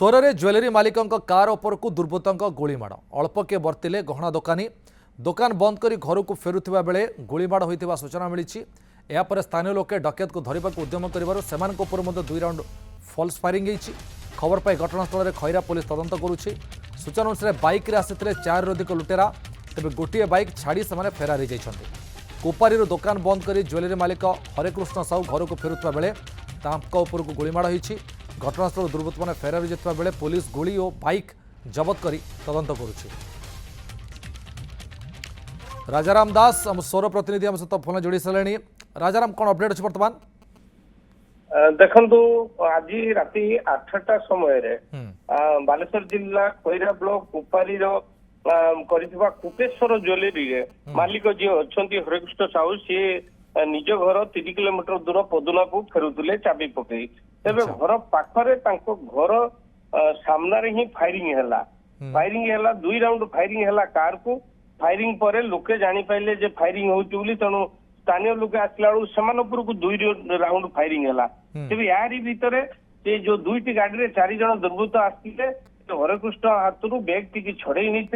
सोरे ज्वेलरी मालिकों कार उपरकू दुर्बृत्तों गुलीमाड़ अल्पके बर्तिले गहना दोकानी दोकान बंद कर घर को फेरुवा बेले गुलीमाड़ होता सूचना मिली। यापर स्थानीय लोके डकैत को धरने को उद्यम कर दुई राउंड फल्स फायरिंग होती। खबर पाई घटनास्थल में खैरा पुलिस तदंत करुच्ची। सूचना अनुसार बाइक रे आसिथिले 4 अधिक लुटेरा तेज गोटे बाइक छाड़ी से फेरार हो जाइछन्ति। कोपारी दोकान बंद कर ज्वेलरी मालिक हरेकृष्ण साहू घर को फेरुवा बेले उपरकू गुलीमाड़ होती। घटनास्थल दुर्बृत्त मैंने फेरार होता बेले पुलिस गुली और बाइक जबत कर तदंत करुच्ची। राजाराम दास आम सोर प्रतिनिधि आम सहित फोन जोड़ी सारे। राजाराम कौन अपडेट अच्छे बर्तमान? देखु आज राति 8टा समय बालेश्वर जिला खैरा ब्लॉक कुपारी कुपेश्वर ज्वेलरी मालिक जी अच्छा हरेकृष्ण साहू सी निज घर 3 किलोमीटर दूर पदुना को फेरुले चाबी पकई तेरे घर पाखरे घर सामने ही फायरिंग है 2 राउंड फायरिंग है कार को फायरिंग पर लोके जानी पाइले जे फायरिंग होती तेणु स्थानीय लोक आसला को 2 राउंड फायरिंग है तेज यारी भितर से जो 2टी गाड़ी 4 जन दुर्बृत्त आसते हरेकृष्ण हाथ बैग टी छड़े नहीं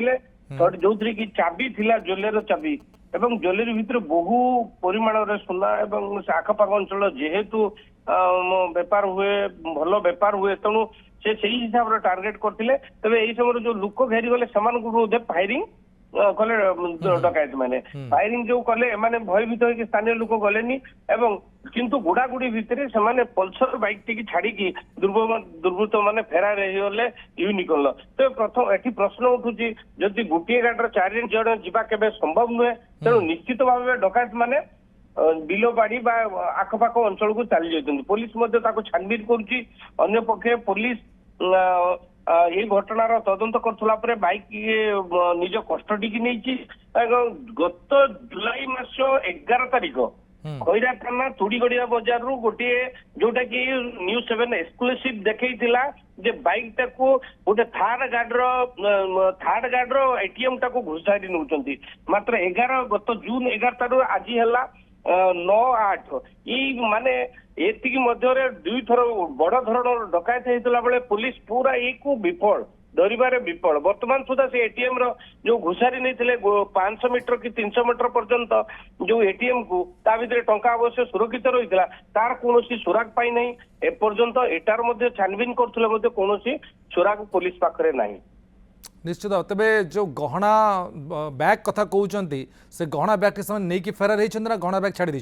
जो कि चाबी थिला ज्वेलरी चाबी एवं ज्वेलरी भितर बहु परिमाण सुना एवं आखपाख अंचल जेहेतु बेपार हुए भल बेपार हुए तेणु से हिसाब से टार्गेट करते तेज यही समय जो लोक घेरी गले बोधे फायरिंग कले डकायत मैंने फायरिंग जो कले माने भयभीत हो स्थानीय लोक गलेनी एवं किंतु गुड़ागुड़ी भितर से पल्सर बाइक टी छाड़ी दुर्बृत्त मैंने फेरार होगले यूनिकॉर्न। तो प्रथम एटी प्रश्न उठुची जदि गोटे गाड़ी 4 जन जीवा केबे संभव नुहे तेणु निश्चित भाव डकायत मैंने बिलो बाड़ी आखपाख अंचल को चली जाती। पुलिस छानबीन करुच्ची अन्य पक्षे पुलिस ये घटनार तदंत कर बाइक निज कस्टडी की नहीं। गत जुलाई मास 11 तारिख खैरा थाना तुड़ीगड़िया बजार रु गोटे जोटा कि न्यूज 7 एक्सक्लूसिव देखा जे बाइक टाको गोटे थार्ड गार्डर एटीएम टाको घुसारी नौकरी मात्र 11 गत जून 11 तारू आज है 9-8 माने एतिकी मध्य 2 थर बड़ धरण डकायत होता बेले पुलिस पूरा एक विफल डरबारे विफल। वर्तमान सुधा से एटीएम जो घुसारी नहीं 500 मीटर कि 300 मीटर पर्यंत जो एटीएम को ता भीतर टंका अवश्य सुरक्षित रही तार कौन सुराग पाई नहीं एपर्यंत एटार मध्य छानबीन करते कौन सुराग पुलिस पाखरे नहीं। निश्चित तेरे जो गहना बैग कथा कहते से गहना बैग नहीं कि फेरार होती ना गहना बैग छाड़ी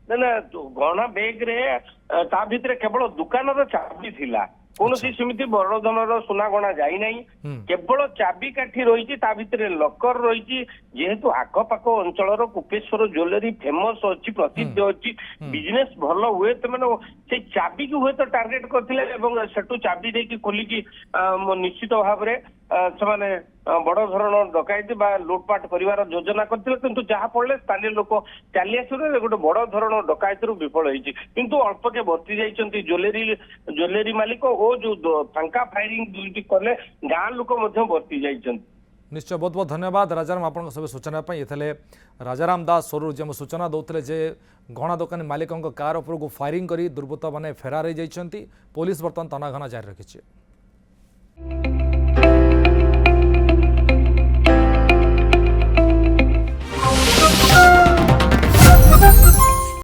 ना गहना बैग रे ता भीतर केवल दुकान चाबी थिला कौन सेमती बड़ धनर सुना गणा जाई नहीं केवल चाबी काठी रही भितर लकर रही जेहेतु आखपाख अंचल कुपेश्वर ज्वेलरी फेमस अच्छी प्रसिद्ध अच्छी बिजनेस भल हुए तो मैंने से चाबी की हुए तो टार्गेट करते सेठू चाबी देकी खोलिकी निश्चित भाव से बड़ धरण डकायती लुटपाट कर योजना करते किंतु जहाँ पड़े स्थानीय लोक चली आस गोटे बड़ धरण डकायती विफल होती किंतु अल्पके बर्ती जाइए ज्वेलरी मालिक और जो फांका फायरिंग 2टी कले गाँ लोक बर्ती जाइए। निश्चय बहुत बहुत धन्यवाद राजाराम आप सब सूचना ये राजाराम दास सोरू जो सूचना दौते जे गहना दोकानी मालिकों कार उपरकू फायरिंग कर दुर्बृत्त मैंने फेरार हो जाती। पुलिस बर्तमान तनाघना जारी रखी।